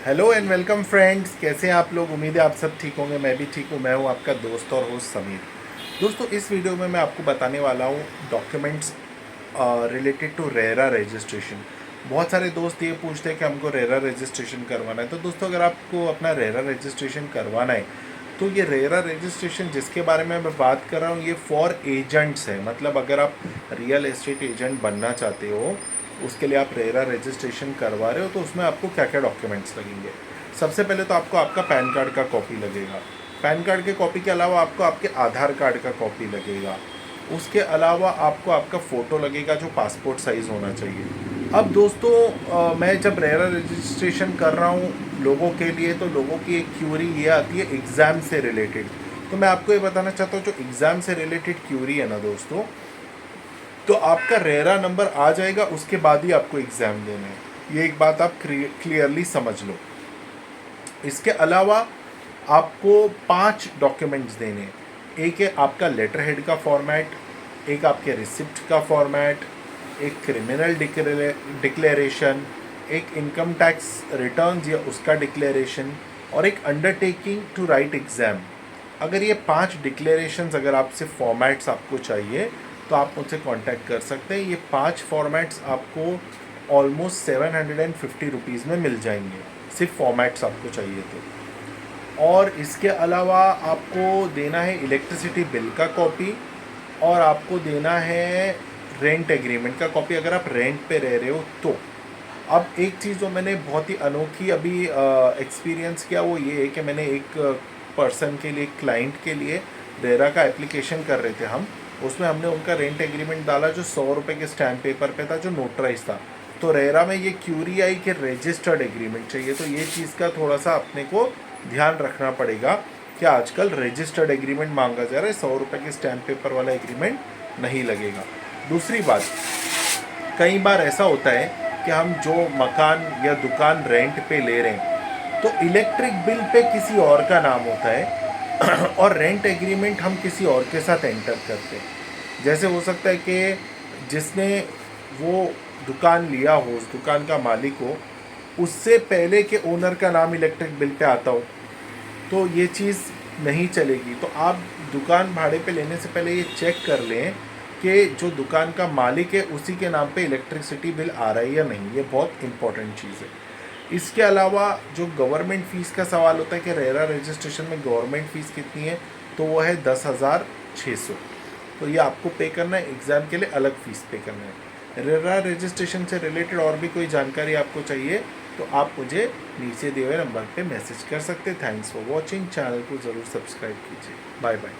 Hello and welcome friends, कैसे हैं आप लोग। उम्मीद है आप सब ठीक होंगे। मैं भी ठीक हूँ। मैं हूँ आपका दोस्त और होस्ट समीर। दोस्तों, इस वीडियो में मैं आपको बताने वाला हूँ documents related to RERA registration. बहुत सारे दोस्त ये पूछते हैं कि हमको रेरा रजिस्ट्रेशन करवाना है। तो दोस्तों, अगर आपको अपना रेरा रजिस्ट्रेशन करवाना है तो ये रेरा रजिस्ट्रेशन जिसके बारे में मैं बात कर रहा हूँ ये फॉर एजेंट्स है। मतलब अगर आप रियल एस्टेट एजेंट बनना चाहते हो, उसके लिए आप रेरा रजिस्ट्रेशन करवा रहे हो, तो उसमें आपको क्या क्या डॉक्यूमेंट्स लगेंगे। सबसे पहले तो आपको आपका पैन कार्ड का कॉपी लगेगा। पैन कार्ड के कॉपी के अलावा आपको आपके आधार कार्ड का कॉपी लगेगा। उसके अलावा आपको आपका फ़ोटो लगेगा जो पासपोर्ट साइज़ होना चाहिए। अब दोस्तों, मैं जब रेरा रजिस्ट्रेशन कर रहा हूँ लोगों के लिए, तो लोगों की एक क्यूरी ये आती है एग्ज़ाम से रिलेटेड। तो मैं आपको ये बताना चाहता हूँ, जो एग्ज़ाम से रिलेटेड क्यूरी है ना दोस्तों, तो आपका रेरा नंबर आ जाएगा, उसके बाद ही आपको एग्ज़ाम देना है। ये एक बात आप क्लियरली समझ लो। इसके अलावा आपको 5 डॉक्यूमेंट्स देने हैं। एक है आपका लेटर हेड का फॉर्मेट, एक आपके रिसिप्ट का फॉर्मेट, एक क्रिमिनल डिक्लेरेशन, एक इनकम टैक्स रिटर्न्स या उसका डिक्लेरेशन, और एक अंडरटेकिंग टू राइट एग्ज़ाम। अगर ये 5 डिक्लेरेशंस अगर आपसे फॉर्मेट्स आपको चाहिए तो आप मुझसे कांटेक्ट कर सकते हैं। ये 5 फॉर्मेट्स आपको ऑलमोस्ट 750 रुपीज़ में मिल जाएंगे, सिर्फ फॉर्मेट्स आपको चाहिए तो। और इसके अलावा आपको देना है इलेक्ट्रिसिटी बिल का कॉपी, और आपको देना है रेंट एग्रीमेंट का कॉपी अगर आप रेंट पे रह रहे हो तो। अब एक चीज़ जो मैंने बहुत ही अनोखी अभी एक्सपीरियंस किया वो ये है कि मैंने एक पर्सन के लिए, क्लाइंट के लिए रेरा का एप्लीकेशन कर रहे थे हम। उसमें हमने उनका रेंट एग्रीमेंट डाला जो 100 रुपये के स्टैम्प पेपर पे था, जो नोटराइज था। तो रेरा में ये क्यूरी आई कि रजिस्टर्ड एग्रीमेंट चाहिए। तो ये चीज़ का थोड़ा सा अपने को ध्यान रखना पड़ेगा कि आजकल रजिस्टर्ड एग्रीमेंट मांगा जा रहा है, 100 रुपये के स्टैम्प पेपर वाला एग्रीमेंट नहीं लगेगा। दूसरी बात, कई बार ऐसा होता है कि हम जो मकान या दुकान रेंट पे ले रहे हैं तो इलेक्ट्रिक बिल पे किसी और का नाम होता है और रेंट एग्रीमेंट हम किसी और के साथ एंटर करते हैं। जैसे हो सकता है कि जिसने वो दुकान लिया हो, उस दुकान का मालिक हो, उससे पहले के ओनर का नाम इलेक्ट्रिक बिल पे आता हो, तो ये चीज़ नहीं चलेगी। तो आप दुकान भाड़े पे लेने से पहले ये चेक कर लें कि जो दुकान का मालिक है उसी के नाम पे इलेक्ट्रिसिटी बिल आ रहा है या नहीं। ये बहुत इंपॉर्टेंट चीज़ है। इसके अलावा जो गवर्नमेंट फ़ीस का सवाल होता है कि रेरा रजिस्ट्रेशन में गवर्नमेंट फ़ीस कितनी है, तो वो है 10,600। तो ये आपको पे करना है, एग्ज़ाम के लिए अलग फ़ीस पे करना है। रेरा रजिस्ट्रेशन से रिलेटेड और भी कोई जानकारी आपको चाहिए तो आप मुझे नीचे दिए हुए नंबर पे मैसेज कर सकते हैं। Thanks for watching. चैनल को ज़रूर सब्सक्राइब कीजिए। Bye bye.